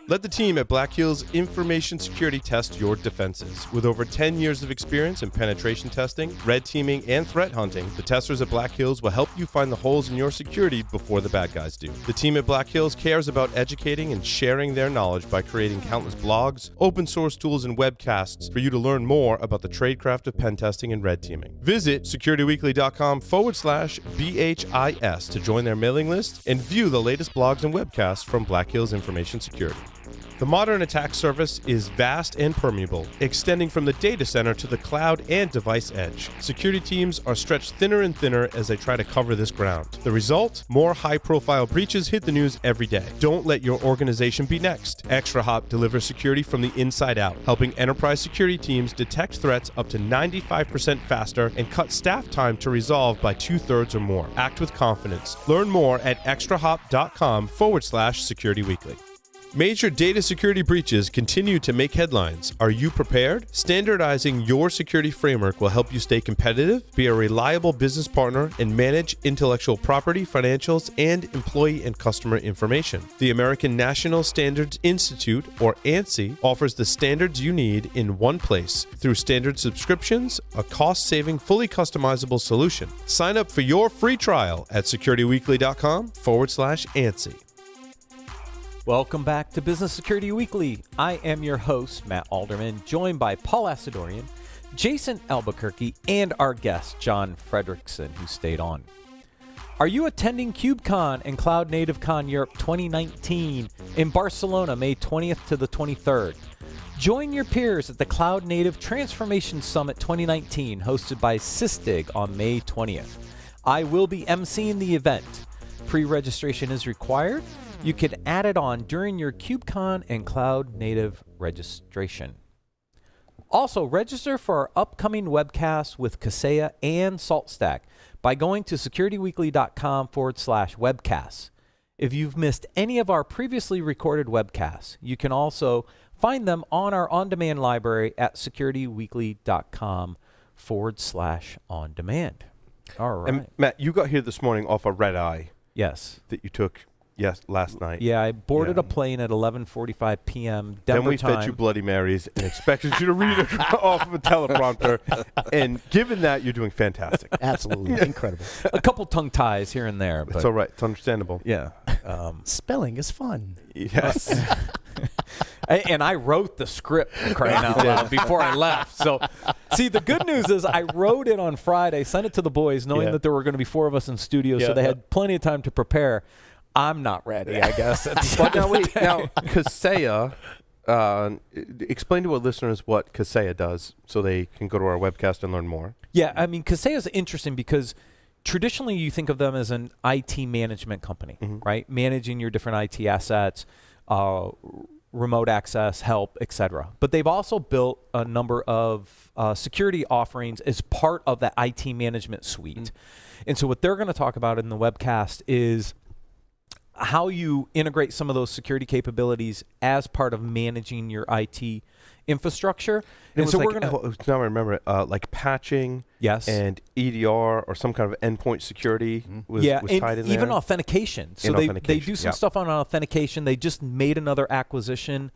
Let the team at Black Hills Information Security test your defenses. With over 10 years of experience in penetration testing, red teaming, and threat hunting, the testers at Black Hills will help you find the holes in your security before the bad guys do. The team at Black Hills cares about educating and sharing their knowledge by creating countless blogs, open source tools, and webcasts for you to learn more about the tradecraft of pen testing and red teaming. Visit securityweekly.com/BHIS to join their mailing list and view the latest blogs and webcasts from Black Hills Information Security. The modern attack surface is vast and permeable, extending from the data center to the cloud and device edge. Security teams are stretched thinner and thinner as they try to cover this ground. The result? More high-profile breaches hit the news every day. Don't let your organization be next. ExtraHop delivers security from the inside out, helping enterprise security teams detect threats up to 95% faster and cut staff time to resolve by 2/3 or more. Act with confidence. Learn more at extrahop.com/securityweekly. Major data security breaches continue to make headlines. Are you prepared? Standardizing your security framework will help you stay competitive, be a reliable business partner, and manage intellectual property, financials, and employee and customer information. The American National Standards Institute, or ANSI, offers the standards you need in one place through standard subscriptions, a cost-saving, fully customizable solution. Sign up for your free trial at securityweekly.com/ANSI. Welcome back to Business Security Weekly. I am your host, Matt Alderman, joined by Paul Asadorian, Jason Albuquerque, and our guest, John Fredrickson, who stayed on. Are you attending KubeCon and Cloud Native Con Europe 2019 in Barcelona, May 20th to the 23rd? Join your peers at the Cloud Native Transformation Summit 2019, hosted by Sysdig on May 20th. I will be emceeing the event. Pre-registration is required. You can add it on during your KubeCon and Cloud Native registration. Also, register for our upcoming webcasts with Kaseya and SaltStack by going to securityweekly.com/webcasts. If you've missed any of our previously recorded webcasts, you can also find them on our on-demand library at securityweekly.com/on-demand. All right. And Matt, you got here this morning off a red eye. Yes. That you took last night. Yeah, I boarded a plane at 11:45 p.m. Denver Then we time. fed you Bloody Marys and expected you to read it off of a teleprompter. And given that, you're doing fantastic. Absolutely. Incredible. A couple tongue ties here and there. But it's all right. It's understandable. Yeah. Spelling is fun. Yes. And I wrote the script, for crying out loud, before I left. So, see, the good news is I wrote it on Friday, sent it to the boys, knowing that there were going to be 4 of us in studio, so they had plenty of time to prepare. I'm not ready, I guess. But now, wait. Now, Kaseya, explain to our listeners what Kaseya does so they can go to our webcast and learn more. Yeah, I mean, Kaseya is interesting because traditionally you think of them as an IT management company, right? Managing your different IT assets, remote access, help, etc. But they've also built a number of security offerings as part of that IT management suite. And so what they're going to talk about in the webcast is how you integrate some of those security capabilities as part of managing your IT infrastructure. And so we're going to now I remember it, like patching, and EDR or some kind of endpoint security was tied in there. Even authentication. So they do some stuff on authentication. They just made another acquisition,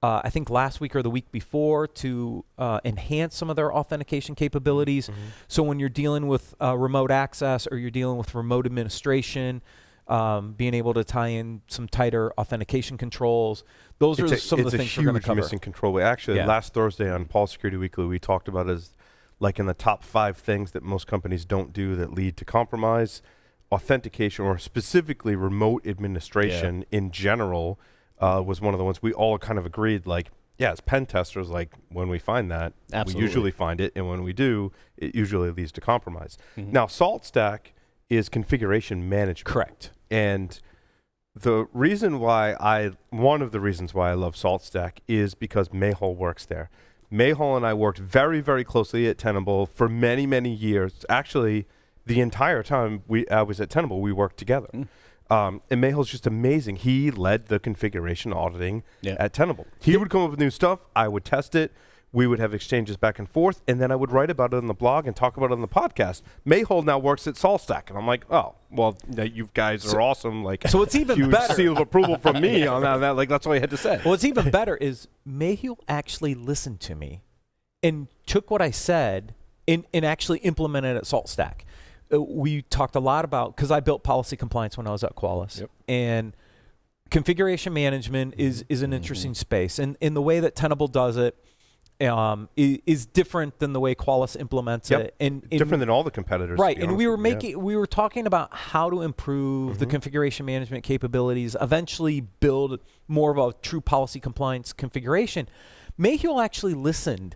I think last week or the week before, to enhance some of their authentication capabilities. So when you're dealing with remote access or you're dealing with remote administration, being able to tie in some tighter authentication controls. Those are some of the things we're going to cover. It's a huge missing control. Actually, last Thursday on Paul Security Weekly, we talked about as like in the top 5 things that most companies don't do that lead to compromise. Authentication, or specifically remote administration in general, was one of the ones we all kind of agreed, like, as pen testers, like when we find that, we usually find it, and when we do, it usually leads to compromise. Now, SaltStack is configuration management. Correct. And one of the reasons why I love SaltStack is because Mehul works there. Mehul and I worked very, very closely at Tenable for many, many years. Actually, the entire time I was at Tenable, we worked together. And Mehul's just amazing. He led the configuration auditing at Tenable. He would come up with new stuff. I would test it. we would have exchanges back and forth, and then I would write about it on the blog and talk about it on the podcast. Mayhole now works at SaltStack, and I'm like, oh, well, you guys are awesome. Like, so it's even huge better. seal of approval from me on that. Like, that's all I had to say. What's even better is Mayhew actually listened to me and took what I said and actually implemented it at SaltStack. We talked a lot about, because I built policy compliance when I was at Qualys, and configuration management is an interesting space. And in the way that Tenable does it, is different than the way Qualys implements it, and different than all the competitors. Right, and we were talking about how to improve the configuration management capabilities, eventually build more of a true policy compliance configuration. Mayhew actually listened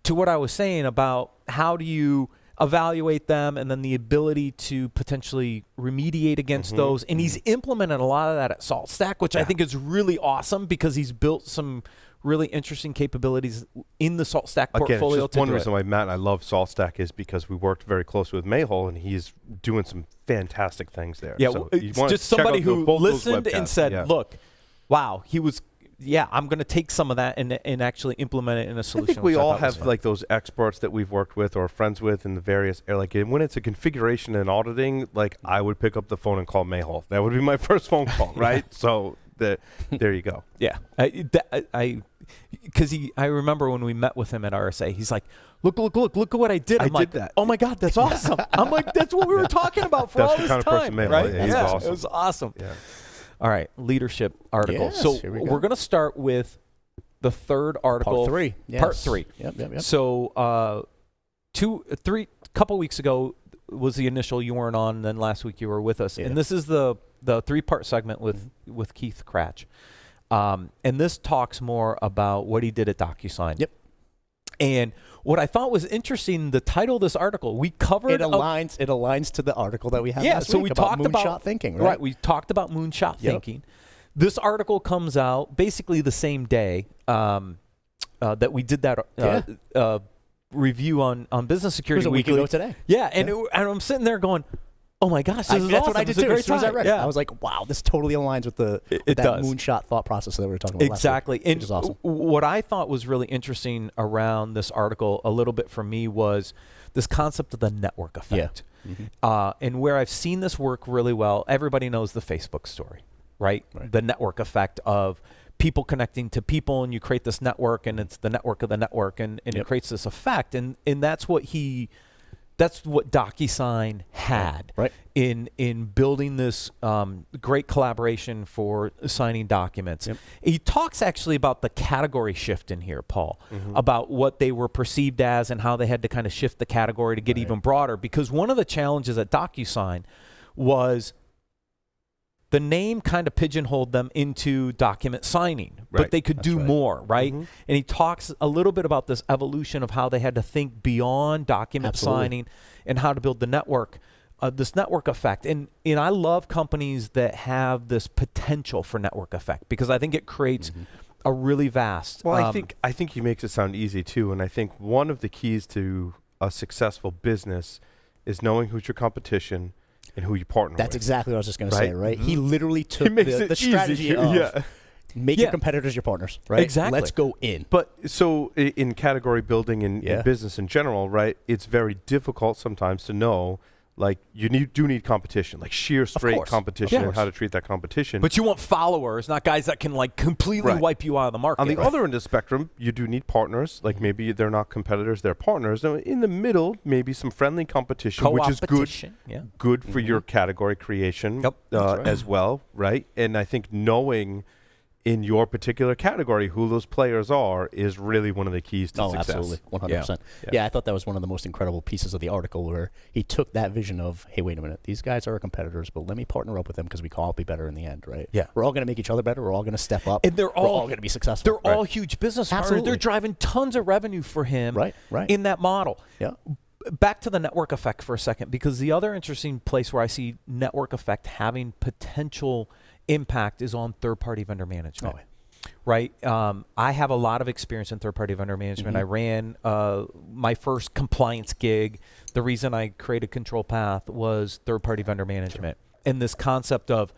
to what I was saying about how do you evaluate them, and then the ability to potentially remediate against those. And he's implemented a lot of that at SaltStack, which I think is really awesome because he's built some really interesting capabilities in the SaltStack portfolio. Just one reason why Matt and I love SaltStack is because we worked very closely with Mayhole, and he's doing some fantastic things there. Yeah, so it's just somebody who listened and said, look, wow, I'm going to take some of that and actually implement it in a solution. I think we all have like those experts that we've worked with or friends with in the various, like when it's a configuration and auditing, like I would pick up the phone and call Mayhole. That would be my first phone call, right? So there you go. Yeah. Because I remember when we met with him at RSA, he's like, look at what I did. I'm like, that. Oh my God, that's awesome. I'm like, that's what we were talking about for all this time. That's the kind of person Mayhole, right? Yeah, he's awesome. It was awesome. Yeah. All right, leadership article. Yes, so we're going to start with the third article. Part 3. Yes. Part 3. Yep. So couple weeks ago was the initial. You weren't on, then last week you were with us. Yeah. And this is the 3-part segment with Keith Cratch. And this talks more about what he did at DocuSign. Yep. And what I thought was interesting, the title of this article, we covered. It aligns to the article that we had last so week we about talked moonshot thinking, right? Right, we talked about moonshot thinking. This article comes out basically the same day that we did that review on Business Security Weekly. It was a week ago today. Yeah, and I'm sitting there going, oh my gosh, this is that's awesome. what I did too. As soon as I read it, Yeah. I was like, wow, this totally aligns with that moonshot thought process that we were talking about exactly. last week, which is awesome. What I thought was really interesting around this article a little bit for me was this concept of the network effect. Yeah. And where I've seen this work really well, everybody knows the Facebook story, right? The network effect of people connecting to people, and you create this network, and it's the network of the network, and it creates this effect. And that's what DocuSign had in building this great collaboration for signing documents. Yep. He talks actually about the category shift in here, Paul, about what they were perceived as and how they had to kind of shift the category to get even broader. Because one of the challenges at DocuSign was the name kind of pigeonholed them into document signing, but they could do more, right? And he talks a little bit about this evolution of how they had to think beyond document signing and how to build the network, this network effect. And I love companies that have this potential for network effect because I think it creates a really vast. Well, I think he makes it sound easy too, and I think one of the keys to a successful business is knowing who's your competition and who you partner with. That's exactly what I was just going to say, right? He literally took the strategy of make your competitors your partners, right? Exactly. Let's go in. But so in category building and in business in general, right, it's very difficult sometimes to know, like, you do need competition, like sheer straight competition and how to treat that competition. But you want followers, not guys that can like completely wipe you out of the market. On the other end of the spectrum, you do need partners. Like maybe they're not competitors, they're partners. Now, in the middle, maybe some friendly competition, which is good for your category creation as well, right? And I think knowing in your particular category who those players are is really one of the keys to success. Absolutely, 100%. Yeah, I thought that was one of the most incredible pieces of the article where he took that vision of, hey, wait a minute, these guys are our competitors, but let me partner up with them because we can all be better in the end, right? Yeah. We're all going to make each other better. We're all going to step up. And we're all going to be successful. They're all huge business partners. They're driving tons of revenue for him in that model. Yeah. Back to the network effect for a second, because the other interesting place where I see network effect having potential impact is on third-party vendor management. Right. I have a lot of experience in third-party vendor management. I ran my first compliance gig. The reason I created Control Path was third-party vendor management. And this concept of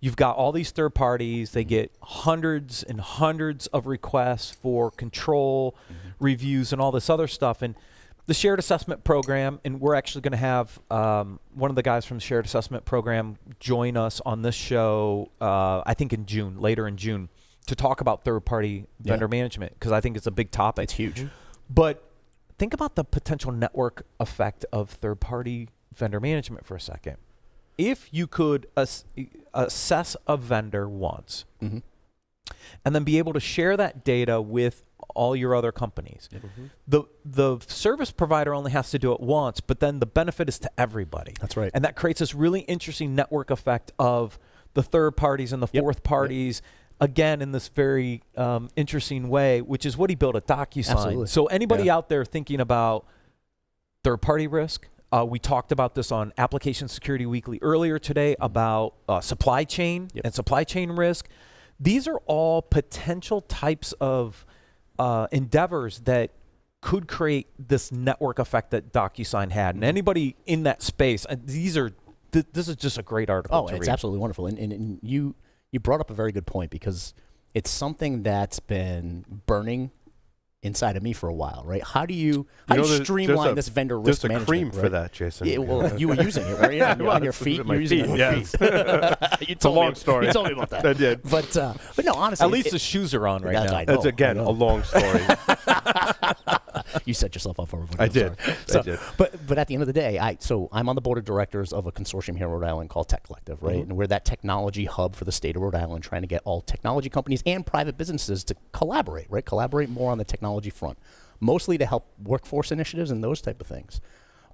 you've got all these third parties. They get hundreds and hundreds of requests for control, reviews and all this other stuff. And the shared assessment program, and we're actually going to have one of the guys from the shared assessment program join us on this show, I think later in June, to talk about third-party vendor management, because I think it's a big topic. It's huge. But think about the potential network effect of third-party vendor management for a second. If you could assess a vendor once and then be able to share that data with all your other companies, the service provider only has to do it once, but then the benefit is to everybody. That's right. And that creates this really interesting network effect of the third parties and the fourth parties, again, in this very interesting way, which is what he built at DocuSign. Absolutely. So anybody out there thinking about third-party risk, we talked about this on Application Security Weekly earlier today about supply chain and supply chain risk. These are all potential types of endeavors that could create this network effect that DocuSign had. And anybody in that space, this is just a great article to read. It's absolutely wonderful. And you brought up a very good point, because it's something that's been burning inside of me for a while, right? How do you streamline this vendor risk management? There's a cream for that, Jason. Yeah, well, you were using it, right? On your feet. My you're using feet, it on your feet. It's a long story. You told me about that. I did. But no, honestly. At least the shoes are on right now. I know, That's, again, a long story. You set yourself up for I did. But at the end of the day, I'm on the board of directors of a consortium here in Rhode Island called Tech Collective, right? And we're that technology hub for the state of Rhode Island, trying to get all technology companies and private businesses to collaborate, right? Collaborate more on the technology front, mostly to help workforce initiatives and those type of things.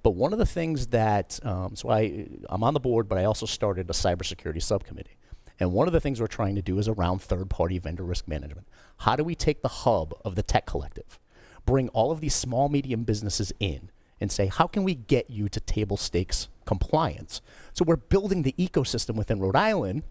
But one of the things that, I'm on the board, but I also started a cybersecurity subcommittee. And one of the things we're trying to do is around third-party vendor risk management. How do we take the hub of the Tech Collective, bring all of these small, medium businesses in, and say, how can we get you to table stakes compliance? So we're building the ecosystem within Rhode Island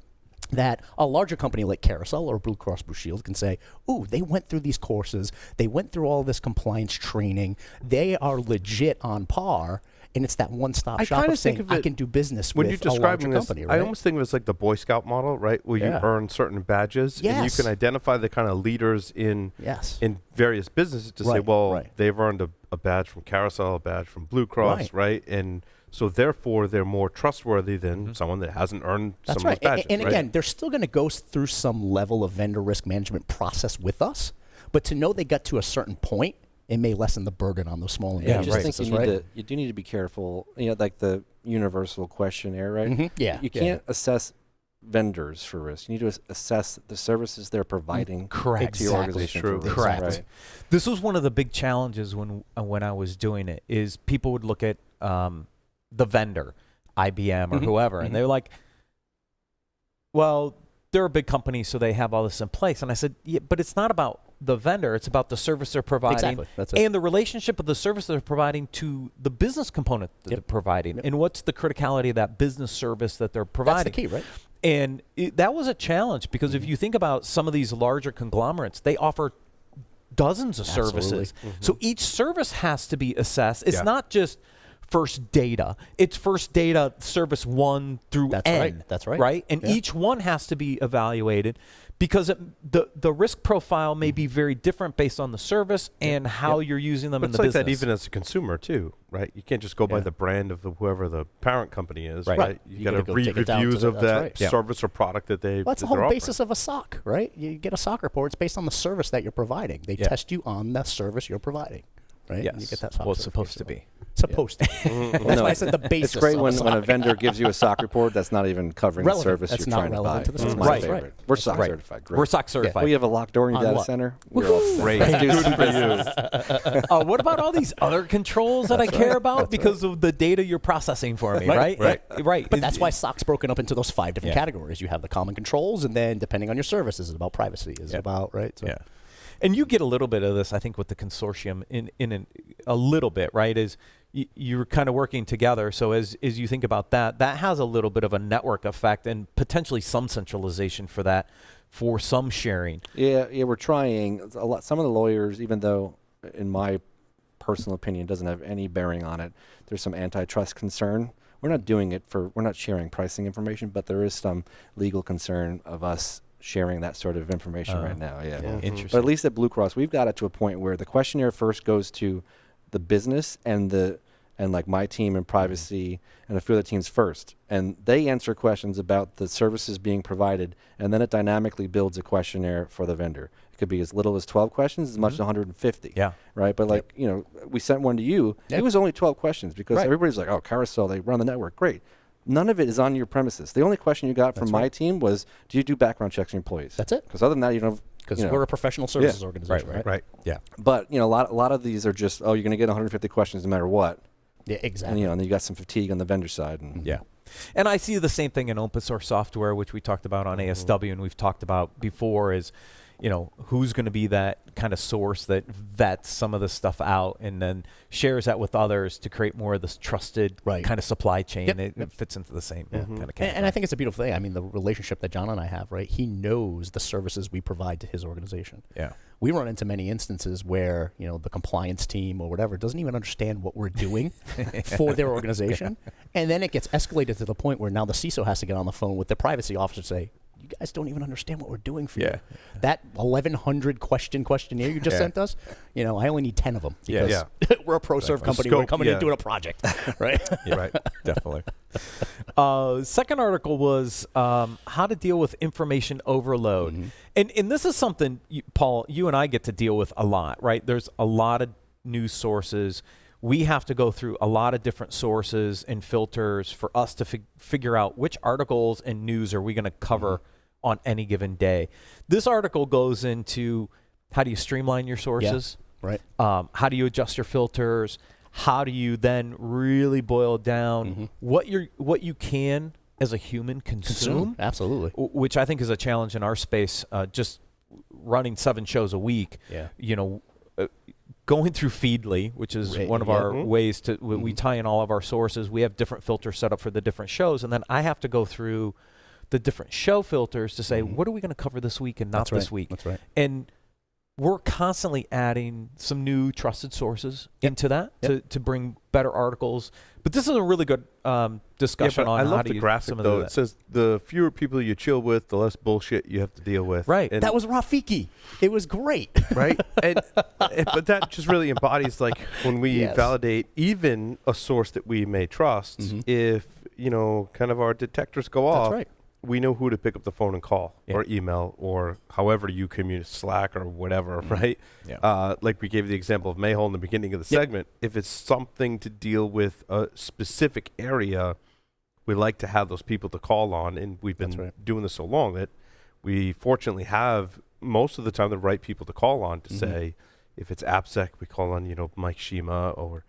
that a larger company like Carousel or Blue Cross Blue Shield can say, ooh, they went through these courses, they went through all this compliance training, they are legit on par, and it's that one-stop shop of saying, I can do business with a larger company, right? I almost think of it as like the Boy Scout model, right? Where you earn certain badges, and you can identify the kind of leaders in various businesses to say, well, they've earned a badge from Carousel, a badge from Blue Cross, right? And so therefore, they're more trustworthy than someone that hasn't earned some of those badges. And again, they're still going to go through some level of vendor risk management process with us, but to know they got to a certain point, it may lessen the burden on those small and medium businesses, right? You do need to be careful, like the universal questionnaire, right? You can't assess vendors for risk. You need to assess the services they're providing to your organization. True. For risk. Correct. Right. This was one of the big challenges when I was doing it, is people would look at the vendor, IBM or whoever, and they're like, well, they're a big company, so they have all this in place. And I said, yeah, but it's not about the vendor. It's about the service they're providing and the relationship of the service they're providing to the business component that they're providing. And what's the criticality of that business service that they're providing. That's the key, right? And that was a challenge, because if you think about some of these larger conglomerates, they offer dozens of services. So each service has to be assessed. It's not just first data. It's first data service 1 through N. That's right. Right? And each one has to be evaluated, because the risk profile may be very different based on the service and how you're using them in the business. It's like that even as a consumer too, right? You can't just go by the brand of whoever the parent company is, right? You got to read reviews of that service or product that they. Well, that's the whole basis of a SOC, right? You get a SOC report. It's based on the service that you're providing. They test you on the service you're providing. Right? Yes. You get that SOC well, it's supposed to be. Supposed to. That's why I said the basis. It's great when a vendor gives you a SOC report that's not even covering the service you're trying to buy. To the service. That's my favorite. We're SOC certified. Great. We're SOC certified. We have a locked door in your data center. We're all set. Great. What about all these other controls that I care about because of the data you're processing for me, right? Right. But that's why SOC's broken up into those 5 different categories. You have the common controls, and then depending on your service, is it about privacy? Is it about, right? So. Yeah. And you get a little bit of this, I think, with the consortium in a little bit, right? Is you're kind of working together. So as you think about that has a little bit of a network effect and potentially some centralization for that, for some sharing. Yeah, we're trying. Some of the lawyers, even though in my personal opinion doesn't have any bearing on it, there's some antitrust concern. We're not doing it we're not sharing pricing information, but there is some legal concern of us sharing that sort of information right now. Yeah. Interesting. But at least at Blue Cross, we've got it to a point where the questionnaire first goes to the business and like my team and privacy and a few other teams first. And they answer questions about the services being provided, and then it dynamically builds a questionnaire for the vendor. It could be as little as 12 questions, as much as 150. Yeah. Right? But like, we sent one to you. It was only 12 questions because everybody's like, oh, Carousel, they run the network. Great. None of it is on your premises. The only question you got from my team was, do you do background checks on employees? That's it. Because other than that, you don't. Because we're a professional services organization, right? Yeah. But, a lot of these are just, you're going to get 150 questions no matter what. Yeah, exactly. And then you got some fatigue on the vendor side. Yeah. And I see the same thing in open source software, which we talked about on ASW and we've talked about before is, who's going to be that kind of source that vets some of the stuff out and then shares that with others to create more of this trusted kind of supply chain. It fits into the same kind of category. And I think it's a beautiful thing. I mean, the relationship that John and I have, right? He knows the services we provide to his organization. Yeah. We run into many instances where, the compliance team or whatever doesn't even understand what we're doing for their organization. And then it gets escalated to the point where now the CISO has to get on the phone with the privacy officer and say, you guys don't even understand what we're doing for you. That 1,100 questionnaire you just sent us, I only need 10 of them because we're a pro-serve company. We're coming in doing a project, right? Right, definitely. Second article was how to deal with information overload. And this is something, Paul, you and I get to deal with a lot, right? There's a lot of news sources. We have to go through a lot of different sources and filters for us to figure out which articles and news are we going to cover on any given day. This article goes into how do you streamline your sources, right? How do you adjust your filters? How do you then really boil down what you can as a human consume? Absolutely. Which I think is a challenge in our space. Just running 7 shows a week. Going through Feedly, which is one of our ways to, we tie in all of our sources. We have different filters set up for the different shows. And then I have to go through the different show filters to say, what are we going to cover this week and not this week? That's right. And we're constantly adding some new trusted sources into that to bring better articles. But this is a really good discussion on how to use graphic, though. It says the fewer people you chill with, the less bullshit you have to deal with. Right. And that was Rafiki. It was great. Right. But that just really embodies like when we validate even a source that we may trust, if, kind of our detectors go off. That's right. We know who to pick up the phone and call or email or however you communicate, Slack or whatever, right? Yeah. Like we gave the example of Mayhole in the beginning of the segment. If it's something to deal with a specific area, we like to have those people to call on. And we've been doing this so long that we fortunately have most of the time the right people to call on to say, if it's AppSec, we call on, Mike Shima or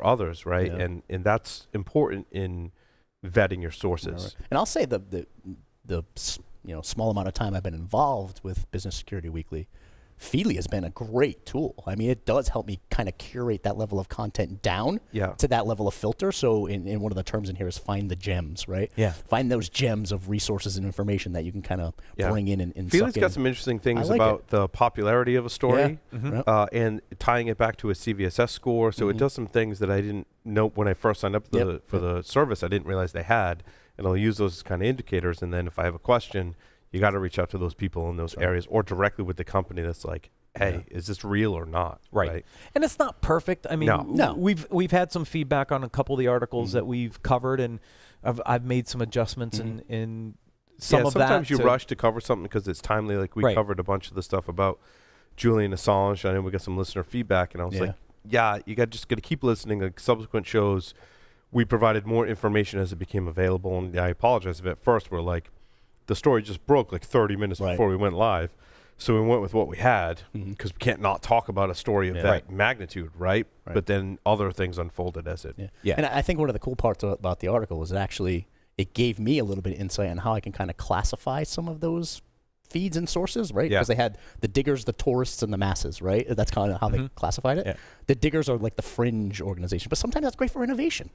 others, right? Yeah. And that's important in vetting your sources. Right. And I'll say the small amount of time I've been involved with Business Security Weekly, Feedly has been a great tool. I mean, it does help me kind of curate that level of content down to that level of filter. So in one of the terms in here is find the gems, right? Yeah. Find those gems of resources and information that you can kind of bring in and Feedly's got some interesting things about the popularity of a story and tying it back to a CVSS score. So it does some things that I didn't know when I first signed up for the service. I didn't realize they had. And I'll use those as kind of indicators. And then if I have a question, you got to reach out to those people in those areas or directly with the company that's like, hey, is this real or not? Right. And it's not perfect. I mean, no. We've had some feedback on a couple of the articles that we've covered, and I've made some adjustments in some of that. Sometimes you rush to cover something because it's timely. Like we covered a bunch of the stuff about Julian Assange. I know we got some listener feedback, and I was like, you got to keep listening. Like subsequent shows, we provided more information as it became available. And I apologize if at first we're like, the story just broke like 30 minutes before we went live. So we went with what we had because we can't not talk about a story of that magnitude, right? But then other things unfolded as it. And I think one of the cool parts about the article is it gave me a little bit of insight on how I can kind of classify some of those feeds and sources, right? Because they had the diggers, the tourists, and the masses, right? That's kind of how they classified it. The diggers are like the fringe organization, but sometimes that's great for innovation,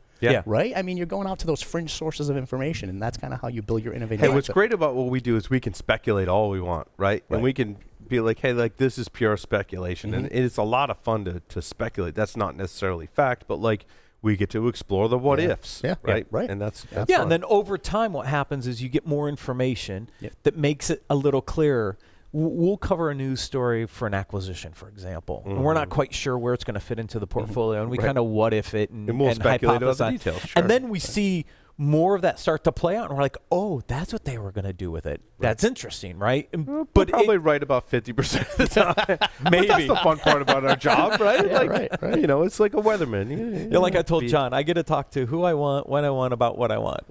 right? I mean, you're going out to those fringe sources of information, and that's kind of how you build your innovation. Hey, what's great about what we do is we can speculate all we want, right? And we can be like, hey, like this is pure speculation, and it's a lot of fun to speculate. That's not necessarily fact, but like we get to explore the what ifs. Yeah. Right. Right. And that's Yeah, fun. and then over time, what happens is you get more information Yep. that makes it a little clearer. We'll cover a news story for an acquisition, for example, and we're not quite sure where it's going to fit into the portfolio, and we Right. kind of what if it and we'll speculate about the hypothesize. details. Sure. And then we see more of that start to play out, and we're like, oh, that's what they were going to do with it. That's interesting, right? But probably right about 50% of the time. Maybe. But that's the fun part about our job, right? Yeah, like, right. You know, it's like a weatherman. Yeah, like I told John, I get to talk to who I want, when I want, about what I want.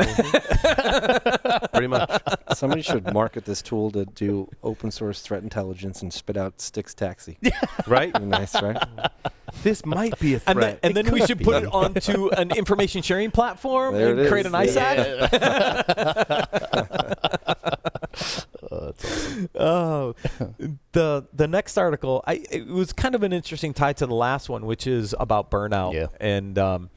Pretty much. Somebody should market this tool to do open source threat intelligence and spit out Styx Taxi. Right? Nice, right? This might be a And threat. then we could should be. put it onto an information sharing platform There and it create is. an ISAC. That's awesome. Oh, the next article, it was kind of an interesting tie to the last one, which is about burnout. Yeah. And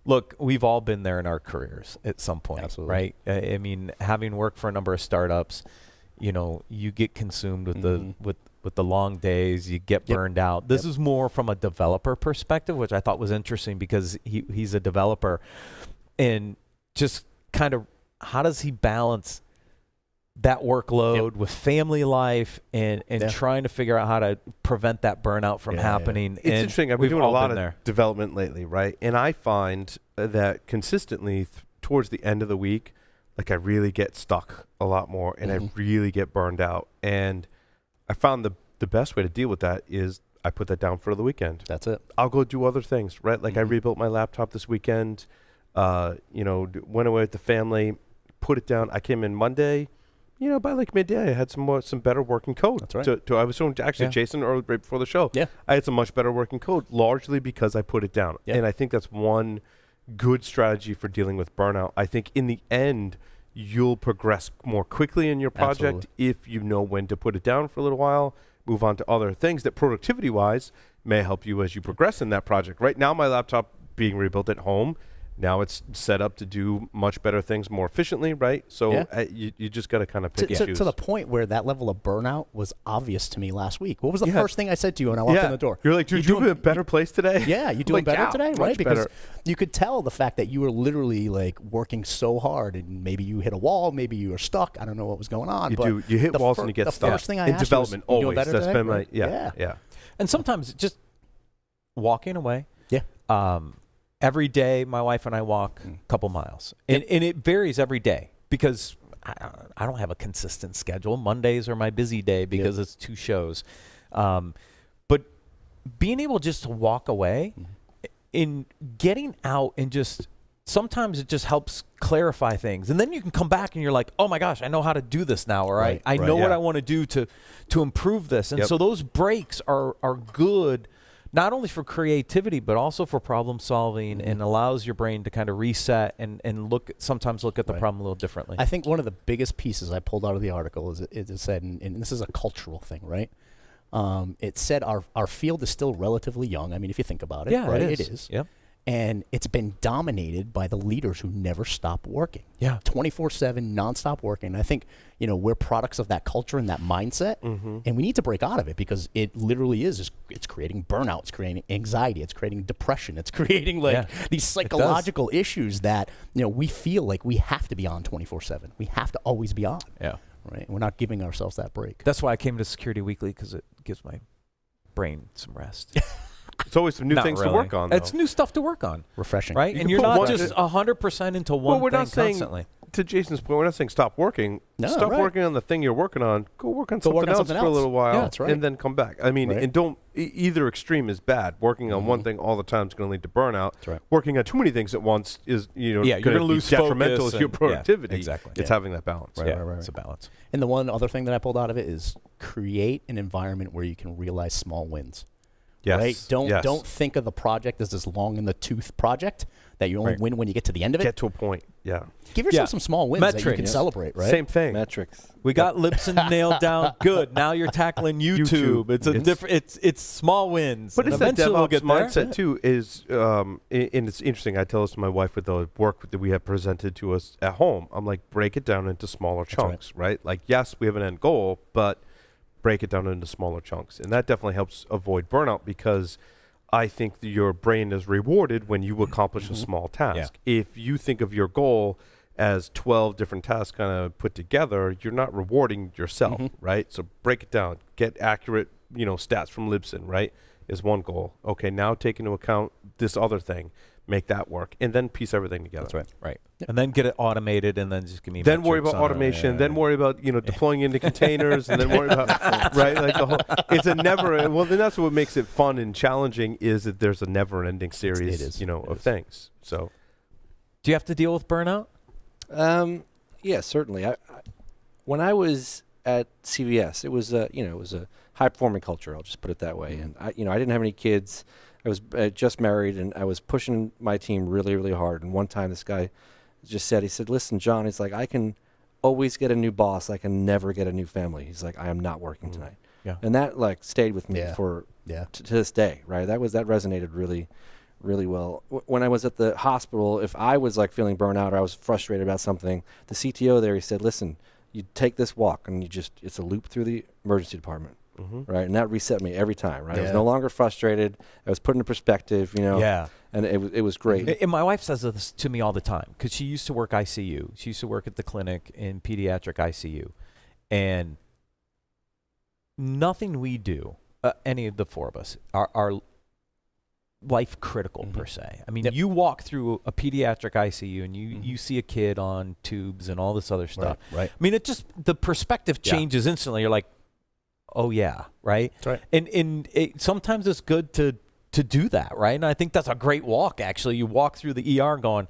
look, we've all been there in our careers at some point, Absolutely. right? I mean, having worked for a number of startups, you know, you get consumed with the with the long days, you get burned out. This is more from a developer perspective, which I thought was interesting because he's a developer, and just kind of how does he balance that workload with family life and trying to figure out how to prevent that burnout from happening. It's And interesting. I've been we've doing a all lot been of there. development lately, right? And I find that consistently towards the end of the week, like I really get stuck a lot more and I really get burned out. And I found the best way to deal with that is I put that down for the weekend. That's it. I'll go do other things, right? Like I rebuilt my laptop this weekend, you know, went away with the family, put it down. I came in Monday. You know, by like midday, I had some better working code. That's right. I was showing actually Jason earlier right before the show. Yeah. I had some much better working code, largely because I put it down. Yeah. And I think that's one good strategy for dealing with burnout. I think in the end, you'll progress more quickly in your project if you know when to put it down for a little while, move on to other things that productivity-wise may help you as you progress in that project. Right now, my laptop being rebuilt at home, now it's set up to do much better things more efficiently, right? So you just got to kind of pick and choose. To the point where that level of burnout was obvious to me last week. What was the first thing I said to you when I walked in the door? You're like, dude, you're in a better place today? Yeah, you doing like, better today, much right? Because better. you could tell the fact that you were literally like working so hard, and maybe you hit a wall, maybe you were stuck. I don't know what was going on. You hit walls and you get stuck. The first thing I in asked development you was, you always. doing better That's today? been my Right? yeah. And sometimes just walking away. Yeah. Every day, my wife and I walk a couple miles, and it varies every day because I don't have a consistent schedule. Mondays are my busy day because it's 2 shows, but being able just to walk away, in getting out and just sometimes it just helps clarify things, and then you can come back and you're like, oh my gosh, I know how to do this now, or I know what I want to do to improve this, and so those breaks are good. Not only for creativity, but also for problem solving, and allows your brain to kind of reset and sometimes look at the problem a little differently. I think one of the biggest pieces I pulled out of the article is it said, and this is a cultural thing, right? It said our field is still relatively young. I mean, if you think about it, right? It is. Yep. And it's been dominated by the leaders who never stop working. Yeah. 24/7, nonstop working. And I think, you know, we're products of that culture and that mindset. And we need to break out of it because it literally is. It's creating burnout. It's creating anxiety. It's creating depression. It's creating these psychological issues that, you know, we feel like we have to be on 24/7. We have to always be on. Yeah. Right. And we're not giving ourselves that break. That's why I came to Security Weekly, because it gives my brain some rest. It's always some new Not things really. to work on, though. It's new stuff to work on, Refreshing. right? You And can you're put not one- just 100% into one we're thing not saying, constantly. to Jason's point, we're not saying stop working. No, stop right. working on the thing you're working on. Go work on Go work something on else something for a else. little while, Yeah, that's right. and then come back. I mean, Right. and don't either extreme is bad. Working on one thing all the time is going to lead to burnout. That's right. Working on too many things at once is you're going gonna to lose detrimental focus to your and- yeah, productivity. exactly. It's having that balance. Right. It's a balance. And the one other thing that I pulled out of it is create an environment where you can realize small wins. Yes. Right? Don't think of the project as this long in the tooth project that you only win when you get to the end of it. Get to a point. Yeah. Give yourself some small wins that you can Metrics. celebrate, right? Same thing. Metrics. We got Libsyn nailed down. Good. Now you're tackling YouTube. It's a different. It's small wins. But and it's that eventually we'll DevOps get there. mindset too. Is and it's interesting. I tell this to my wife with the work that we have presented to us at home. I'm like, break it down into smaller chunks, right? Like, yes, we have an end goal, but break it down into smaller chunks, and that definitely helps avoid burnout because I think that your brain is rewarded when you accomplish a small task. If you think of your goal as 12 different tasks kind of put together, you're not rewarding yourself, right? So break it down. Get accurate, stats from Libsyn, right, is one goal. Okay, now take into account this other thing. Make that work, and then piece everything together. That's right. Right. Yep. And then get it automated, and then just give me. Then worry about automation. Then worry about deploying into containers, and then worry about right. Like the whole. It's a never. Well, then that's what makes it fun and challenging is that there's a never-ending series, of things. So, do you have to deal with burnout? Yeah, certainly. I when I was at CVS, it was a high-performing culture. I'll just put it that way. And I didn't have any kids. I was just married, and I was pushing my team really, really hard. And one time this guy he said, listen, John, he's like, I can always get a new boss. I can never get a new family. He's like, I am not working tonight. Yeah. And that stayed with me to this day, right? That resonated really, really well. When I was at the hospital, if I was feeling burnt out or I was frustrated about something, the CTO there, he said, listen, you take this walk and it's a loop through the emergency department. Right, and that reset me every time. Right, I was no longer frustrated. I was put into perspective. And it was great. And my wife says this to me all the time because she used to work ICU. She used to work at the clinic in pediatric ICU, and nothing we do, any of the four of us, are life critical per se. I mean, you walk through a pediatric ICU and you see a kid on tubes and all this other stuff. Right. I mean, the perspective changes instantly. You're like, oh yeah, right. That's right. And sometimes it's good to do that, right? And I think that's a great walk. Actually, you walk through the ER going,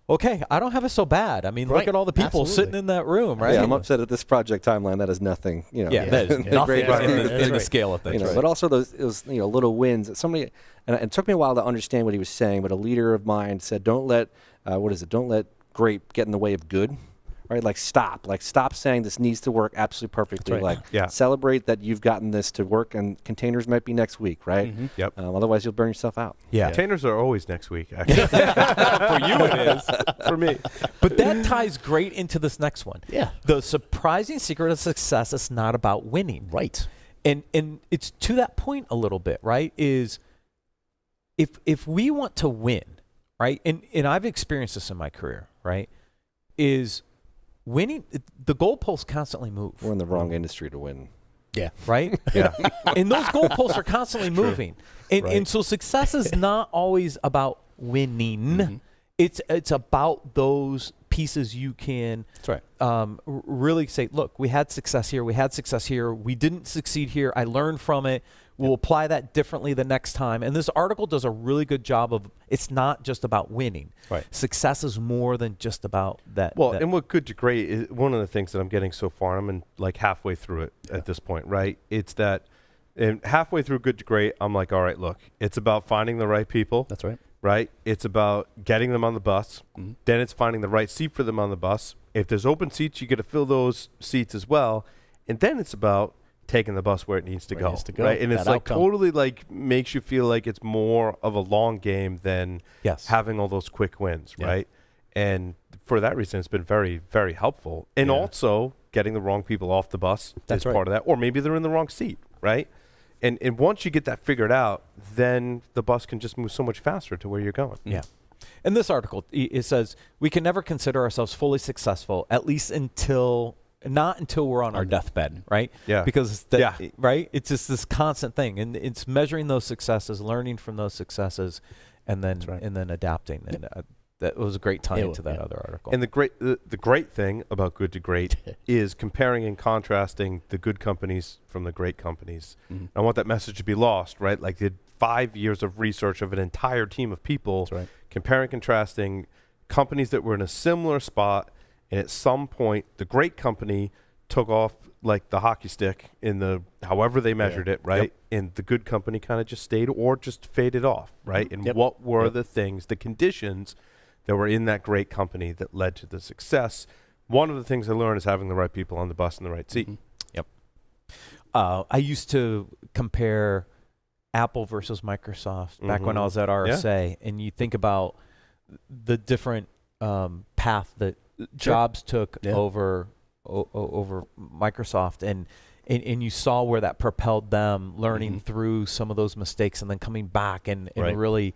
okay, I don't have it so bad. I mean, look at all the people sitting in that room, right? Yeah, I'm upset at this project timeline. That is nothing. Yeah, that is nothing in the scale of things. But also those little wins. Somebody, and it took me a while to understand what he was saying. But a leader of mine said, "Don't let Don't let great get in the way of good." Right, stop saying this needs to work absolutely perfectly. Right. Celebrate that you've gotten this to work, and containers might be next week, right? Yep. Otherwise, you'll burn yourself out. Yeah. Containers are always next week, actually. For you, it is. For me. But that ties great into this next one. Yeah. The surprising secret of success is not about winning. Right. And it's to that point a little bit, right? Is if we want to win, right? And I've experienced this in my career, right? Is winning, the goalposts constantly move. We're in the wrong industry to win. Yeah. Right? Yeah. And those goalposts are constantly moving. And so success is not always about winning. It's about those pieces you can really say, look, we had success here. We didn't succeed here. I learned from it. We'll apply that differently the next time. And this article does a really good job of, it's not just about winning. Right. Success is more than just about that. Well, and what good to great is one of the things that I'm getting so far, I'm in halfway through it at this point, right? It's that, and halfway through good to great, I'm like, all right, look, it's about finding the right people. That's right. Right? It's about getting them on the bus. Then it's finding the right seat for them on the bus. If there's open seats, you got to fill those seats as well. And then it's about taking the bus where it needs to go. Right? And it's totally makes you feel like it's more of a long game than having all those quick wins, right? And for that reason, it's been very, very helpful. And also getting the wrong people off the bus is part of that. Or maybe they're in the wrong seat, right? And once you get that figured out, then the bus can just move so much faster to where you're going. Yeah. In this article, it says, we can never consider ourselves fully successful, at least not until we're on our deathbed, right? Yeah. Because, right? It's just this constant thing. And it's measuring those successes, learning from those successes, and then adapting. And that was a great tie into that other article. And the great thing about good to great is comparing and contrasting the good companies from the great companies. I want that message to be lost, right? Like did 5 years of research of an entire team of people, comparing, contrasting companies that were in a similar spot, and at some point the great company took off like the hockey stick in the however they measured it, right? And the good company kind of just stayed or just faded off, right? And what were the things, the conditions that were in that great company that led to the success? One of the things I learned is having the right people on the bus in the right seat. Yep. I used to compare Apple versus Microsoft back when I was at RSA, and you think about the different path that Jobs took over Microsoft, and and you saw where that propelled them learning through some of those mistakes and then coming back and really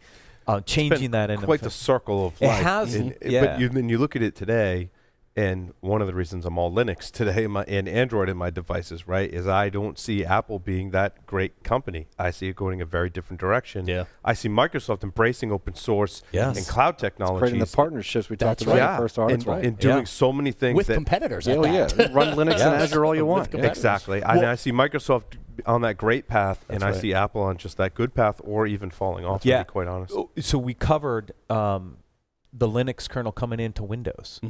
changing that into quite the circle of life. It has, But you look at it today, and one of the reasons I'm all Linux today and Android in my devices, right, is I don't see Apple being that great company. I see it going a very different direction. Yeah. I see Microsoft embracing open source and cloud technologies. Creating the partnerships we talked about in the first article. And doing so many things. With competitors at that. that. Run Linux and Azure all you want. Exactly. I see Microsoft on that great path, and I see Apple on just that good path or even falling off, to be quite honest. So we covered the Linux kernel coming into Windows.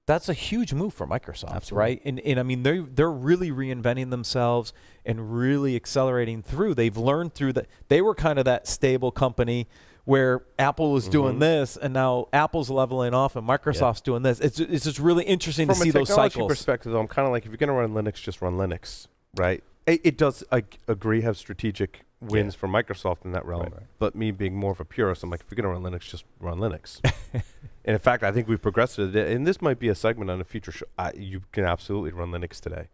That's a huge move for Microsoft, right? And I mean, they're really reinventing themselves and really accelerating through. They've learned through that. They were kind of that stable company where Apple was doing this, and now Apple's leveling off, and Microsoft's doing this. It's just really interesting to see those cycles. From a technology perspective, though, I'm kind of like, if you're going to run Linux, just run Linux, right? It does, I agree, have strategic wins for Microsoft in that realm. Right. But me being more of a purist, I'm like, if you're going to run Linux, just run Linux. And in fact, I think we've progressed to it. And this might be a segment on a future show. You can absolutely run Linux today,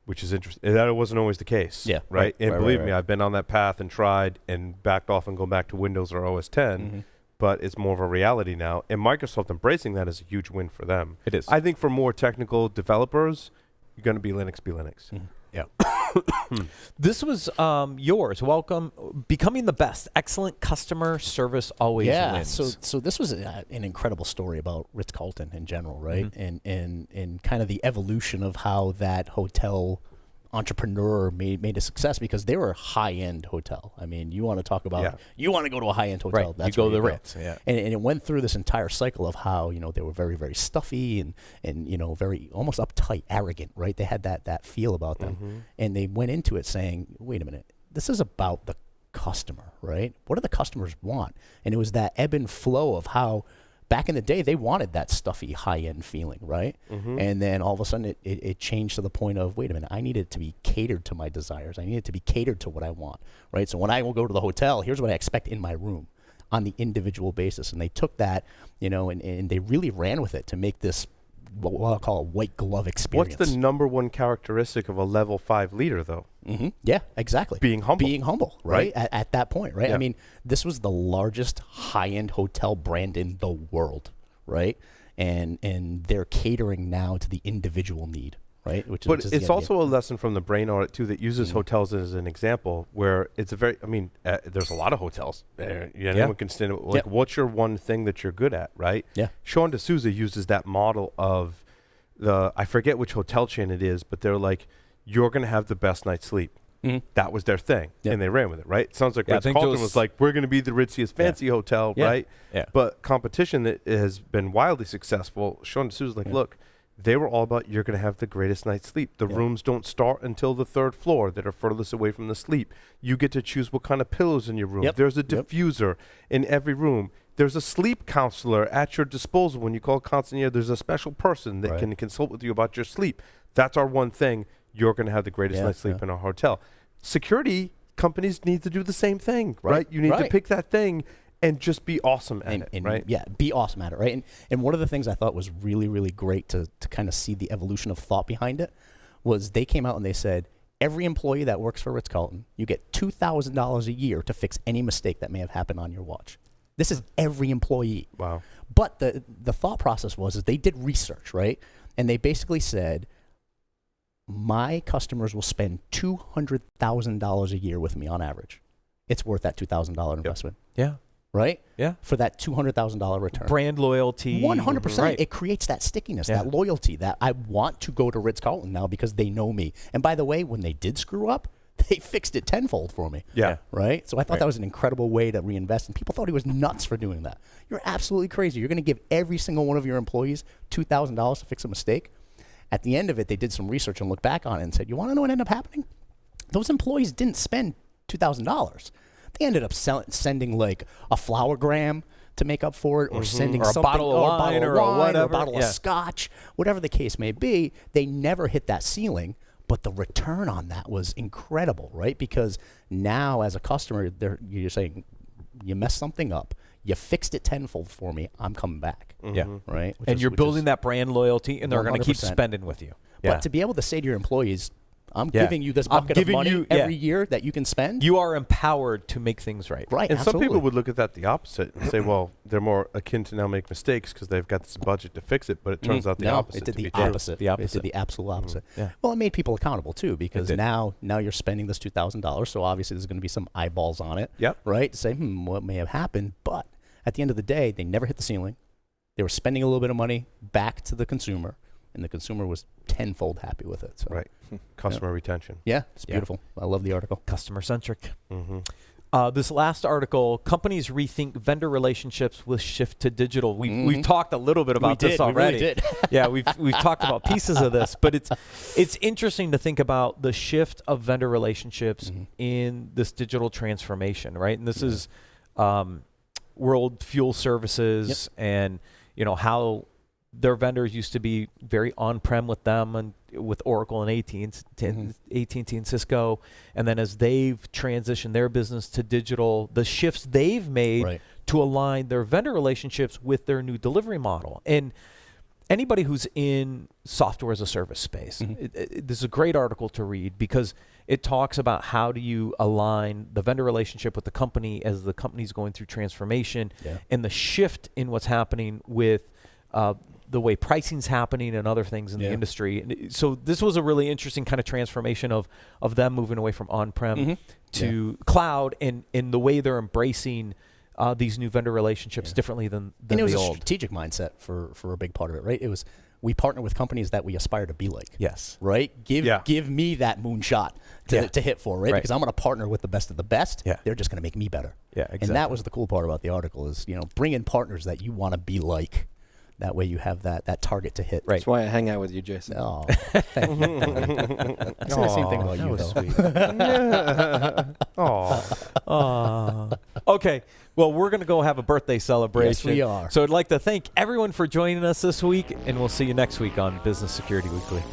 which is interesting. And that wasn't always the case. Yeah. Right? And believe me, I've been on that path and tried and backed off and gone back to Windows or OS 10. But it's more of a reality now. And Microsoft embracing that is a huge win for them. It is. I think for more technical developers, you're going to be Linux, be Linux. Yeah. This was yours. Welcome. Becoming the best. Excellent customer service always wins. So this was an incredible story about Ritz-Carlton in general, right? And kind of the evolution of how that hotel entrepreneur made a success, because they were a high-end hotel. I mean, you want to talk about, you want to go to a high-end hotel. Right. That's you go to where the go. Ritz. And it went through this entire cycle of how, they were very, very stuffy and very almost uptight, arrogant, right? They had that feel about them. And they went into it saying, wait a minute, this is about the customer, right? What do the customers want? And it was that ebb and flow of how back in the day, they wanted that stuffy, high-end feeling, right? And then all of a sudden, it changed to the point of, wait a minute, I need it to be catered to my desires. I need it to be catered to what I want, right? So when I will go to the hotel, here's what I expect in my room on the individual basis. And they took that, and they really ran with it to make this what I'll call a white glove experience. What's the number one characteristic of a level 5 leader, though? Yeah, exactly. Being humble. Being humble, right? At that point, right? Yeah. I mean, this was the largest high-end hotel brand in the world, right? And they're catering now to the individual need, right? Which is it's also a lesson from the brain audit, too, that uses hotels as an example, where it's a very, there's a lot of hotels there. Anyone can stand it. Like, what's your one thing that you're good at, right? Yeah. Sean D'Souza uses that model of I forget which hotel chain it is, but they're like, you're going to have the best night's sleep. That was their thing, and they ran with it, right? It sounds like Ritz-Carlton was like, we're going to be the ritziest fancy hotel, right? Yeah. But competition that has been wildly successful, Sean D'Souza's like, look, they were all about, you're going to have the greatest night's sleep. The rooms don't start until the third floor that are furthest away from the sleep. You get to choose what kind of pillows in your room. There's a diffuser in every room. There's a sleep counselor at your disposal. When you call concierge, there's a special person that can consult with you about your sleep. That's our one thing. You're going to have the greatest night's sleep in our hotel. Security companies need to do the same thing, right? You need to pick that thing and just be awesome at it, right? Yeah, be awesome at it, right? And one of the things I thought was really, really great to kind of see the evolution of thought behind it was they came out and they said, every employee that works for Ritz-Carlton, you get $2,000 a year to fix any mistake that may have happened on your watch. This is every employee. Wow. But the thought process was is they did research, right? And they basically said, my customers will spend $200,000 a year with me on average. It's worth that $2,000 investment. Yeah. Right? Yeah. For that $200,000 return. Brand loyalty. 100%. Right. It creates that stickiness, that loyalty, that I want to go to Ritz-Carlton now because they know me. And by the way, when they did screw up, they fixed it tenfold for me. Yeah. Right? So I thought that was an incredible way to reinvest. And people thought he was nuts for doing that. You're absolutely crazy. You're going to give every single one of your employees $2,000 to fix a mistake. At the end of it, they did some research and looked back on it and said, you want to know what ended up happening? Those employees didn't spend $2,000. They ended up sending like a flowergram to make up for it, or sending or something, a bottle of wine, or whatever, or a bottle of scotch, whatever the case may be. They never hit that ceiling, but the return on that was incredible, right? Because now as a customer, you're saying, you messed something up. You fixed it tenfold for me. I'm coming back. Yeah. Right. And you're building that brand loyalty, and they're going to keep spending with you. But to be able to say to your employees, I'm Yeah. giving you this I'm bucket of giving money you- every year that you can spend. You are empowered to make things right. Right, And absolutely. some people would look at that the opposite and say, well, they're more akin to now make mistakes because they've got this budget to fix it. But it turns out the no, opposite it did to the be true. opposite. The opposite. It did the absolute opposite. Yeah. Well, it made people accountable too, because did. now you're spending this $2,000, so obviously there's going to be some eyeballs on it. Yep. Right? To say, what may have happened? But at the end of the day, they never hit the ceiling. They were spending a little bit of money back to the consumer, and the consumer was tenfold happy with it. So. Right. Customer retention. Yeah, it's Yeah. beautiful. I love the article. Customer centric. Mm-hmm. This last article, companies rethink vendor relationships with shift to digital. We've talked a little bit about this already. We really did. Yeah, we've talked about pieces of this, but it's interesting to think about the shift of vendor relationships in this digital transformation, right? And this is World Fuel Services, and how their vendors used to be very on-prem with them and with Oracle and AT&T and Cisco, and then as they've transitioned their business to digital, the shifts they've made to align their vendor relationships with their new delivery model. And anybody who's in software as a service space, this is a great article to read because it talks about how do you align the vendor relationship with the company as the company's going through transformation and the shift in what's happening with the way pricing's happening and other things in the industry. And so this was a really interesting kind of transformation of them moving away from on-prem to cloud and the way they're embracing these new vendor relationships differently than and it was the a old. strategic mindset for a big part of it, right? It was we partner with companies that we aspire to be like. Yes. Right? Give me that moonshot to hit for, right? Because I'm going to partner with the best of the best. Yeah. They're just going to make me better. Yeah, exactly. And that was the cool part about the article is, bring in partners that you want to be like. That way you have that target to hit. Right. That's why I hang out with you, Jason. Oh, thank you. I say the same thing about you, though. Sweet. Okay. Well, we're going to go have a birthday celebration. Yes, we are. So I'd like to thank everyone for joining us this week, and we'll see you next week on Business Security Weekly.